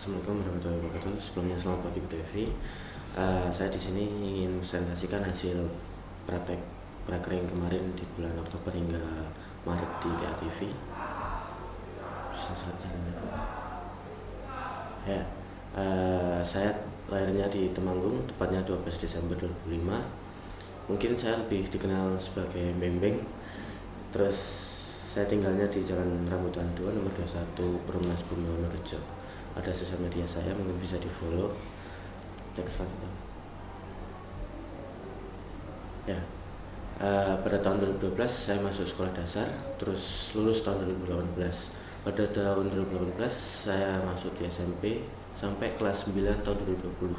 Assalamualaikum warahmatullahi wabarakatuh. Sebelumnya selamat pagi Bu Devi. Saya di sini ingin presentasikan hasil praktek praker yang kemarin di bulan Oktober hingga Maret di TATV. Ya, saya lahirnya di Temanggung, tepatnya 12 Desember 2005. Mungkin saya lebih dikenal sebagai Bembeng. Terus saya tinggalnya di Jalan Rambutan 2 nomor 21 Perumnas Bumi Wonorejo. Ada sosial media saya, mungkin bisa di follow. Next slide. Ya, pada tahun 2012 saya masuk sekolah dasar, terus lulus tahun 2018. Pada tahun 2018 saya masuk di SMP sampai kelas 9 tahun 2020.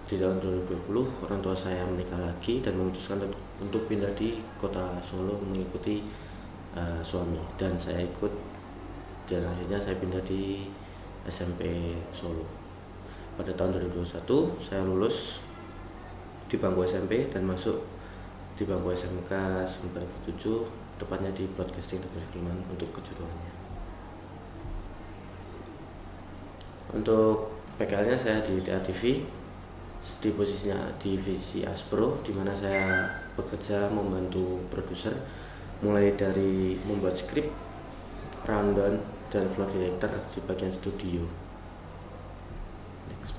Di tahun 2020 orang tua saya menikah lagi dan memutuskan untuk pindah di kota Solo mengikuti suami, dan saya ikut, dan akhirnya saya pindah di SMP Solo. Pada tahun 2021 saya lulus di bangku SMP dan masuk di bangku SMK semester 7, tepatnya di Broadcasting dan Perfilman untuk kejuruannya. Untuk PKL-nya saya di TATV, di posisinya divisi Aspro, di mana saya bekerja membantu produser mulai dari membuat skrip, rundown, dan floor director di bagian studio. Next.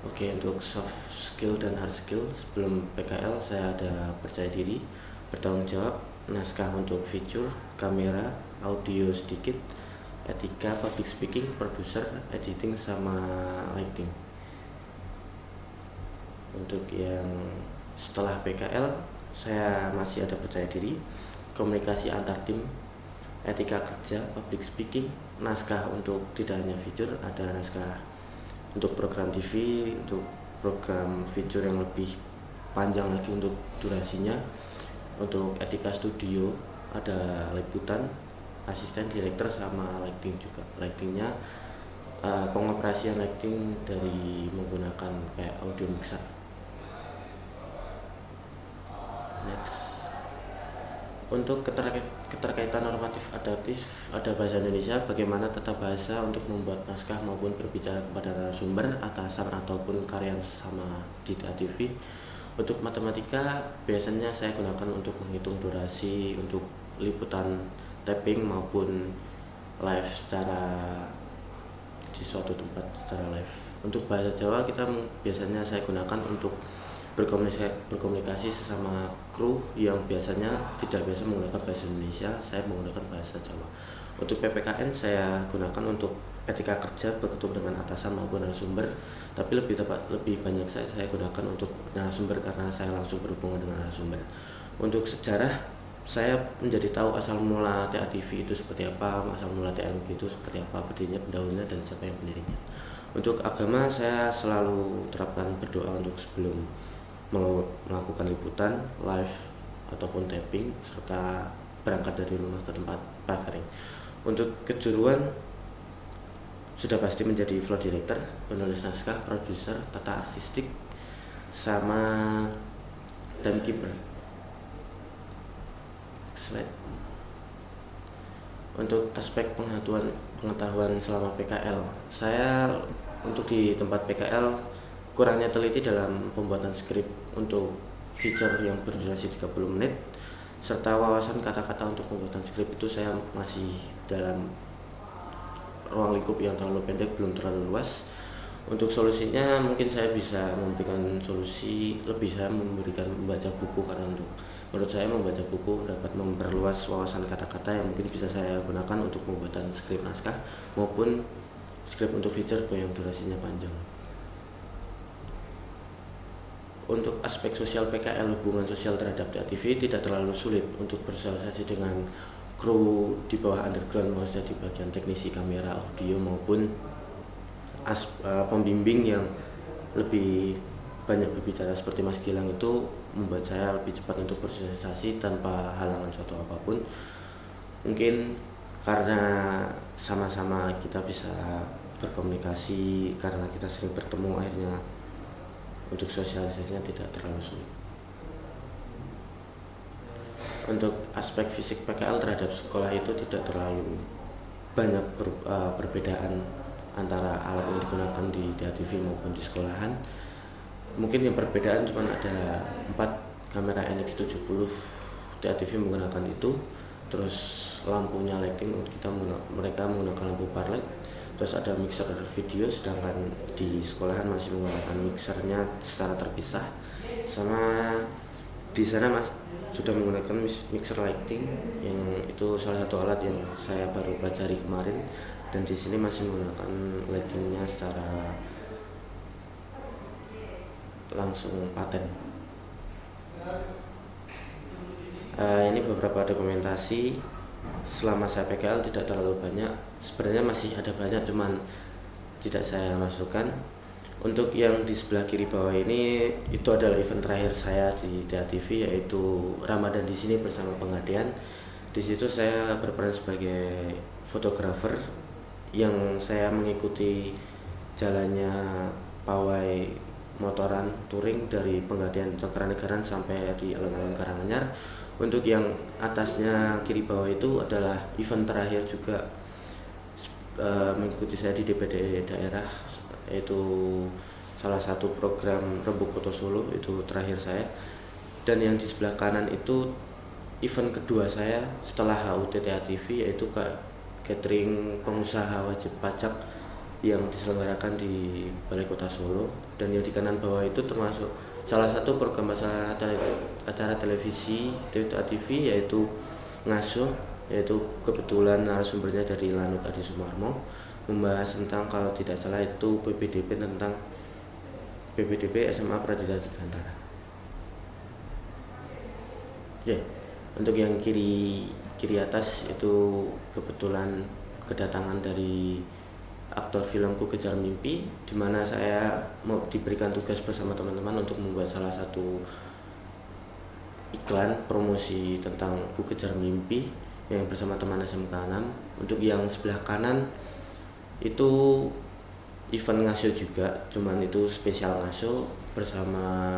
Oke, untuk soft skill dan hard skill sebelum PKL saya ada percaya diri, bertanggung jawab, naskah untuk feature, kamera, audio sedikit, etika, public speaking, produser, editing, sama lighting. Untuk yang setelah PKL saya masih ada percaya diri, komunikasi antar tim, etika kerja, public speaking, naskah untuk tidak hanya feature, ada naskah untuk program TV, untuk program feature yang lebih panjang lagi untuk durasinya. Untuk etika studio ada liputan, asisten direktur, sama lighting juga. Lightingnya pengoperasian lighting dari menggunakan kayak audio mixer. Next. Untuk keterkaitan normatif adaptif, ada bahasa Indonesia, bagaimana tata bahasa untuk membuat naskah maupun berbicara kepada narasumber, atasan, ataupun karya sama di TV. Untuk matematika, biasanya saya gunakan untuk menghitung durasi untuk liputan tapping maupun live secara di suatu tempat secara live. Untuk bahasa Jawa kita biasanya saya gunakan untuk berkomunikasi sesama kru yang biasanya tidak biasa menggunakan bahasa Indonesia, saya menggunakan bahasa Jawa. Untuk PPKN saya gunakan untuk etika kerja, bertemu dengan atasan maupun narasumber, tapi lebih banyak saya gunakan untuk narasumber karena saya langsung berhubungan dengan narasumber. Untuk sejarah, saya menjadi tahu asal mula TATV itu seperti apa, asal mula TMG itu seperti apa, berdirinya, pendahulunya, dan siapa yang pendirinya. Untuk agama, saya selalu terapkan berdoa untuk sebelum melakukan liputan, live, ataupun tapping, serta berangkat dari rumah ke tempat pakering. Untuk kejuruan, sudah pasti menjadi floor director, penulis naskah, produser, tata artistik, sama timekeeper. Slide. Untuk aspek pengetahuan selama PKL, saya untuk di tempat PKL kurangnya teliti dalam pembuatan skrip untuk feature yang berdurasi 30 menit, serta wawasan kata-kata untuk pembuatan skrip itu saya masih dalam ruang lingkup yang terlalu pendek, belum terlalu luas. Untuk solusinya mungkin saya bisa memberikan solusi lebih, saya membaca buku, karena menurut saya membaca buku dapat memperluas wawasan kata-kata yang mungkin bisa saya gunakan untuk pembuatan skrip naskah maupun skrip untuk feature yang durasinya panjang. Untuk aspek sosial PKL, hubungan sosial terhadap TATV tidak terlalu sulit untuk bersosialisasi dengan kru di bawah underground, mau jadi bagian teknisi kamera, audio, maupun pembimbing yang lebih banyak berbicara seperti Mas Gilang itu membuat saya lebih cepat untuk bersosialisasi tanpa halangan suatu apapun. Mungkin karena sama-sama kita bisa berkomunikasi, karena kita sering bertemu, akhirnya untuk sosialisasinya tidak terlalu sulit. Untuk aspek fisik PKL terhadap sekolah itu tidak terlalu banyak perbedaan antara alat yang digunakan di DATV maupun di sekolahan. Mungkin yang perbedaan cuma ada 4 kamera NX70 DATV menggunakan itu, terus lampunya lighting mereka menggunakan lampu parlet, terus ada mixer video, sedangkan di sekolahan masih menggunakan mixernya secara terpisah, sama di sana sudah menggunakan mixer lighting yang itu salah satu alat yang saya baru pelajari kemarin, dan di sini masih menggunakan lightingnya secara langsung paten. Ini beberapa dokumentasi selama saya PKL, tidak terlalu banyak, sebenarnya masih ada banyak cuman tidak saya masukkan. Untuk yang di sebelah kiri bawah ini itu adalah event terakhir saya di DATV, yaitu Ramadan di sini bersama Pengadian. Di situ saya berperan sebagai fotografer yang saya mengikuti jalannya pawai motoran touring dari Pengadian Cokronegaraan sampai di alun-alun Karanganyar. Untuk yang atasnya kiri bawah itu adalah event terakhir juga mengikuti saya di DPD daerah, yaitu salah satu program Rembuk Kota Solo, itu terakhir saya. Dan yang di sebelah kanan itu event kedua saya setelah HUT DATV, yaitu catering pengusaha wajib pajak yang diselenggarakan di Balai Kota Solo. Dan yang di kanan bawah itu termasuk salah satu program acara televisi DATV, yaitu Ngaso, yaitu kebetulan narasumbernya dari Lanut Adi Sumarmo, membahas tentang, kalau tidak salah itu PPDB, tentang PPDB SMA Pradita Dirgantara. Untuk yang kiri atas itu kebetulan kedatangan dari aktor filmku Kejar Mimpi, di mana saya mau diberikan tugas bersama teman-teman untuk membuat salah satu iklan promosi tentang Ku Kejar Mimpi yang bersama teman SMK 6. Untuk yang sebelah kanan itu event Ngaso juga, cuman itu spesial Ngaso bersama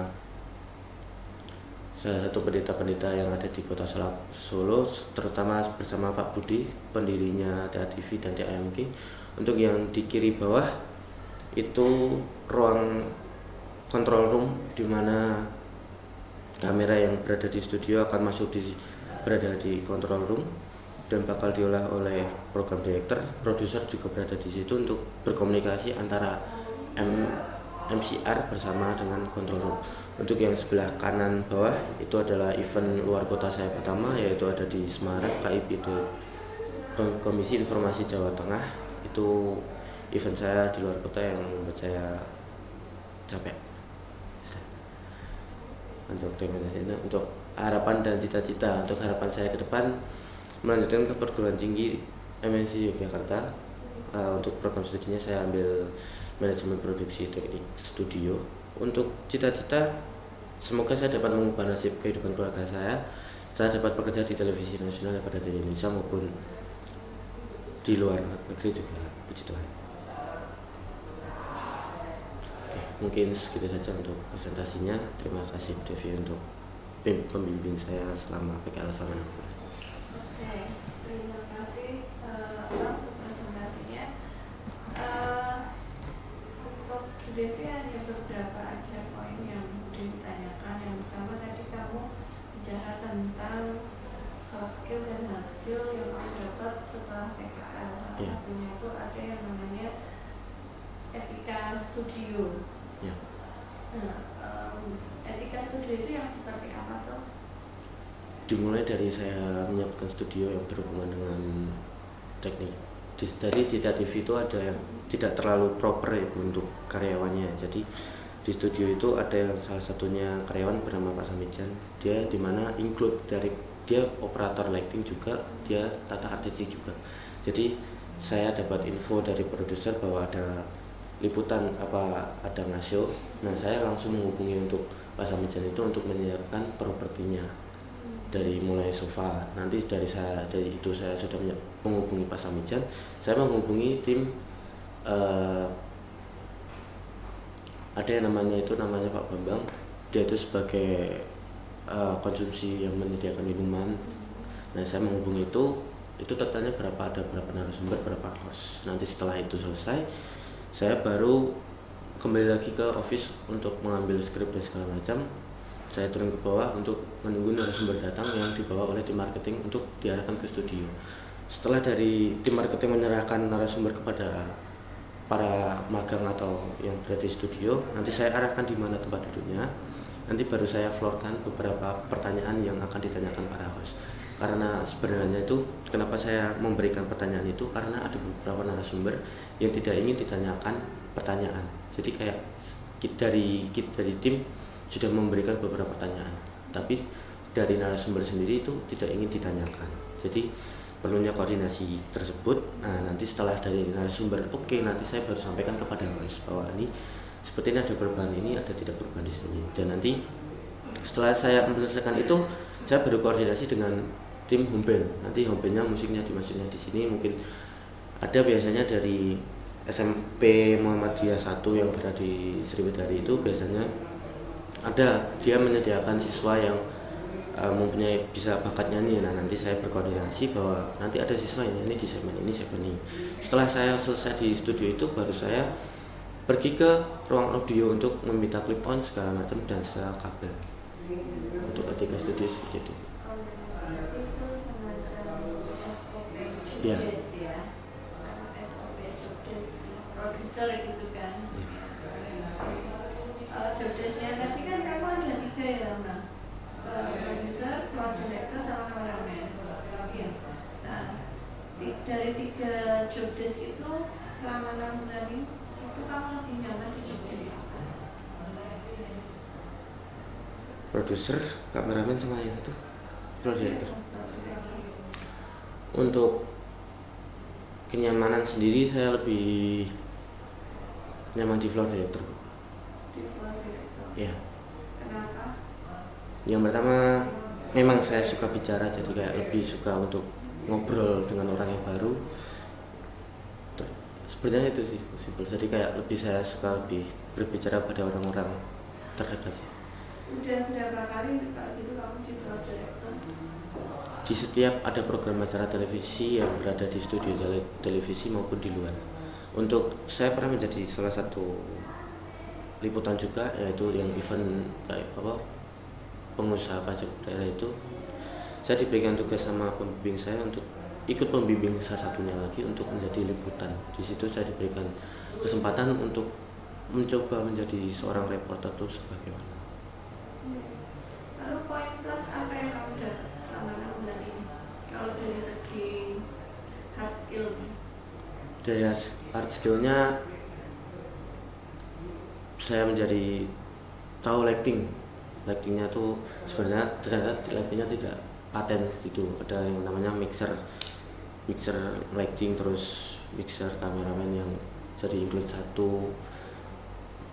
salah satu pendeta-pendeta yang ada di Kota Solo, terutama bersama Pak Budi, pendirinya DATV dan TAMG. Untuk yang di kiri bawah itu ruang control room, di mana kamera yang berada di studio akan berada di control room dan bakal diolah oleh program director. Produser juga berada di situ untuk berkomunikasi antara MCR bersama dengan control room. Untuk yang sebelah kanan bawah itu adalah event luar kota saya pertama, yaitu ada di Semarang, KIP, itu Komisi Informasi Jawa Tengah. Itu event saya di luar kota yang membuat saya capek. Untuk harapan dan cita-cita, untuk harapan saya ke depan melanjutkan ke perguruan tinggi MNC Yogyakarta. Untuk program studinya saya ambil manajemen produksi teknik studio. Untuk cita-cita, semoga saya dapat mengubah nasib kehidupan keluarga saya dapat bekerja di televisi nasional yang ada di Indonesia maupun di luar negeri juga, puji Tuhan. Mungkin segitu saja untuk presentasinya. Terima kasih Devi untuk pembimbing saya selama PKL selama 6 bulan. Terima kasih untuk presentasinya. Untuk Devi ada beberapa aja poin yang ditanyakan. Yang pertama tadi kamu bicara tentang soft skill dan hard skill yang kamu dapat setelah PKL. Salah satunya itu ada yang namanya etika studio. Nah, etika studio itu yang seperti apa tuh? Dimulai dari saya menyiapkan studio yang berhubungan dengan teknik. Dari di DATV itu ada yang tidak terlalu proper ya untuk karyawannya. Jadi di studio itu ada yang salah satunya karyawan bernama Pak Samijan. Dia dimana include dari dia operator lighting juga, dia tata artistik juga. Jadi saya dapat info dari produser bahwa ada liputan ada Ngaso. Nah, saya langsung menghubungi untuk Pak Samijan itu untuk menyiapkan propertinya, dari mulai sofa. Nanti dari itu saya sudah menghubungi Pak Samijan. Saya menghubungi tim ada yang namanya Pak Bambang. Dia itu sebagai konsumsi yang menyediakan minuman. Nah, saya menghubungi itu totalnya berapa, ada berapa narasumber, berapa host. Nanti setelah itu selesai, saya baru kembali lagi ke office untuk mengambil skrip dan segala macam. Saya turun ke bawah untuk menunggu narasumber datang yang dibawa oleh tim marketing untuk diarahkan ke studio. Setelah dari tim marketing menyerahkan narasumber kepada para magang atau yang berada di studio, nanti saya arahkan di mana tempat duduknya. Nanti baru saya floorkan beberapa pertanyaan yang akan ditanyakan para host. Karena sebenarnya itu kenapa saya memberikan pertanyaan itu, karena ada beberapa narasumber yang tidak ingin ditanyakan pertanyaan. Jadi kayak dari tim sudah memberikan beberapa pertanyaan, tapi dari narasumber sendiri itu tidak ingin ditanyakan. Jadi perlunya koordinasi tersebut. Nah, nanti setelah dari narasumber oke, nanti saya baru sampaikan kepada host bahwa ini seperti ini ada perubahan, ini ada tidak perubahan di sini. Dan nanti setelah saya menyelesaikan itu, saya baru koordinasi dengan tim home band. Nanti home bandnya musiknya dimasuknya di sini. Mungkin ada biasanya dari SMP Muhammadiyah 1 yang berada di Sriwedari itu biasanya ada, dia menyediakan siswa yang mempunyai bisa bakat nyanyi. Nah, nanti saya berkoordinasi bahwa nanti ada siswa yang nyanyi di segmen ini, segmen ini. Setelah saya selesai di studio itu, baru saya pergi ke ruang audio untuk meminta clip on segala macam dan setelah kabel untuk ketika studio seperti itu. Itu semacam SOP Ya. jobdesk ya, SOP jobdesk produser gitu kan. Jobdesknya tadi kan kamu ada 3 ya Lama, produser, floor director sama kameramen. Ya. Nah, dari 3 jobdesk itu selama 6 bulan ini, itu kamu lebih nyaman di jobdesk apa? Produser, kameramen sama yang satu floor director. Untuk kenyamanan sendiri saya lebih nyaman di floor director. Di floor director. Ya. Kenapa? Yang pertama, memang saya suka bicara, jadi kayak lebih suka untuk ngobrol dengan orang yang baru. Sebenarnya itu sih simpel. Jadi kayak lebih saya suka lebih berbicara pada orang-orang terdekat. Udah berapa kali kalau gitu kamu di floor director? Di setiap ada program acara televisi yang berada di studio televisi maupun di luar. Untuk saya pernah menjadi salah satu liputan juga, yaitu yang event kayak apa, pengusaha pajak daerah itu. Saya diberikan tugas sama pembimbing saya untuk ikut pembimbing salah satunya lagi untuk menjadi liputan. Di situ saya diberikan kesempatan untuk mencoba menjadi seorang reporter itu sebagaimana. Lalu poin plus apa yang kamu dapat selama 6 bulan ini? Kalau dari segi hard skill? Dari hard skillnya saya menjadi tahu lightingnya tuh sebenarnya ternyata lightingnya tidak paten gitu. Ada yang namanya mixer lighting, terus mixer kameramen yang jadi include satu,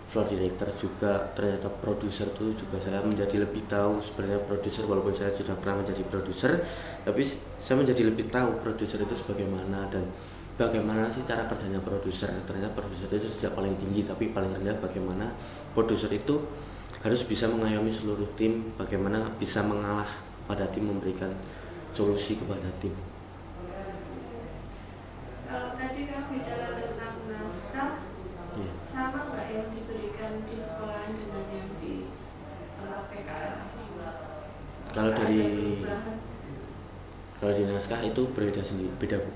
floor director juga, ternyata produser tuh juga saya menjadi lebih tahu sebenarnya produser. Walaupun saya sudah pernah menjadi produser, tapi saya menjadi lebih tahu produser itu sebagaimana dan bagaimana sih cara kerjanya produser. Ternyata produser itu tidak paling tinggi tapi paling rendah, bagaimana produser itu harus bisa mengayomi seluruh tim, bagaimana bisa mengalah pada tim, memberikan solusi kepada tim. Kalau tadi kamu bicara tentang naskah, Iya. sama nggak yang diberikan di sekolahan dengan yang di PKL? Kalau Ada dari perubahan? kalau di naskah itu berbeda sendiri, beda Bu.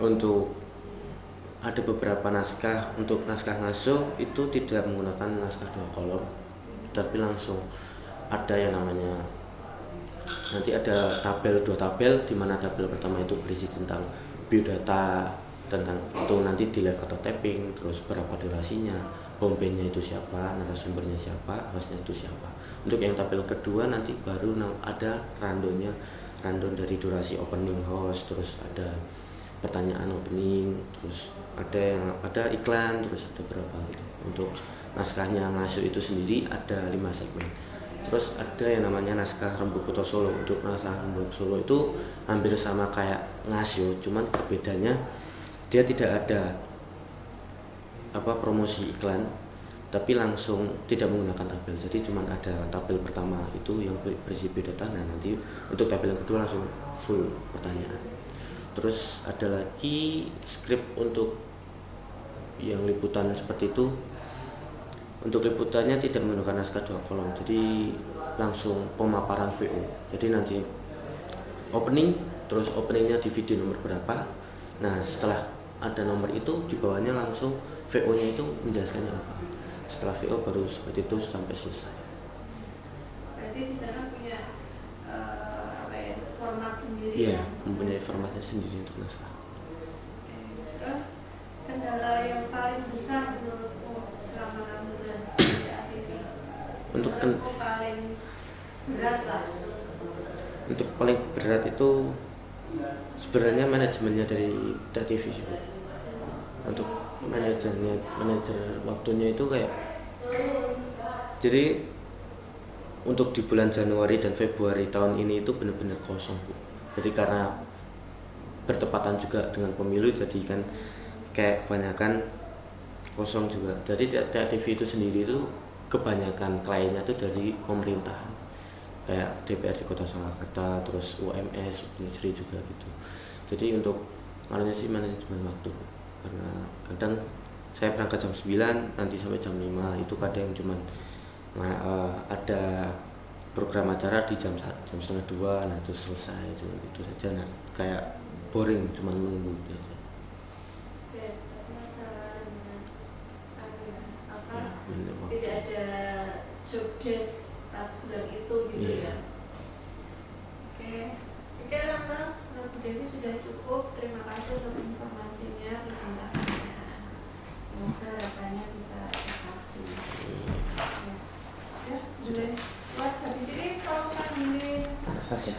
Untuk ada beberapa naskah, untuk naskah ngasuh itu tidak menggunakan naskah 2 kolom, tapi langsung ada yang namanya, nanti ada tabel, 2 tabel, di mana tabel pertama itu berisi tentang biodata, tentang itu nanti di live atau tapping, terus berapa durasinya, home bandnya itu siapa, narasumbernya siapa, hostnya itu siapa. Untuk yang tabel kedua nanti baru ada random dari durasi opening host, terus ada pertanyaan opening, terus ada iklan, terus ada berapa gitu. Untuk naskahnya ngasuh itu sendiri ada 5 segmen. Terus ada yang namanya naskah Rembug Puto Solo. Untuk naskah Rembug Solo itu hampir sama kayak ngasuh, cuman berbedanya dia tidak ada promosi iklan, tapi langsung tidak menggunakan tabel. Jadi cuma ada tabel pertama itu yang berisi biodata. Nah, nanti untuk tabel yang kedua langsung full pertanyaan. Terus ada lagi skrip untuk yang liputan seperti itu. Untuk liputannya tidak menggunakan naskah 2 kolom, jadi langsung pemaparan VO. Jadi nanti opening, terus openingnya di video nomor berapa. Nah setelah ada nomor itu, di bawahnya langsung VO nya itu menjelaskannya apa. Setelah VO baru seperti itu sampai selesai. Berarti di sana punya format sendiri. Iya, ya? mempunyai formatnya sendiri untuk naskah. Terus kendala yang paling besar menurutmu selama 6 bulan di ATV? Menurutmu paling berat lah. Untuk paling berat itu sebenarnya manajemennya dari TV sih. Untuk manajer waktunya itu kayak, jadi untuk di bulan Januari dan Februari tahun ini itu benar-benar kosong, Bu. Jadi karena bertepatan juga dengan pemilu, jadi kan kayak kebanyakan kosong juga. Jadi TV itu sendiri itu kebanyakan kliennya itu dari pemerintahan, kayak DPRD Kota Surakarta, terus UMS, Ministry juga gitu. Jadi untuk makanya sih manajemen waktu, karena kadang saya berangkat jam 9 nanti sampai jam 5, itu kadang cuman ada program acara di jam 1, jam 1:30, nah itu selesai, cuma itu saja. Nah kayak boring, cuman menunggu gitu aja. Tidak ada job desk pas bulan itu gitu ya. Oke Rama, Bu Devi sudah cukup. Terima kasih untuk informasinya, presentasinya. Semoga harapannya bisa tercapai. Ya, boleh buat habis ini kalau panggilin Anastasia.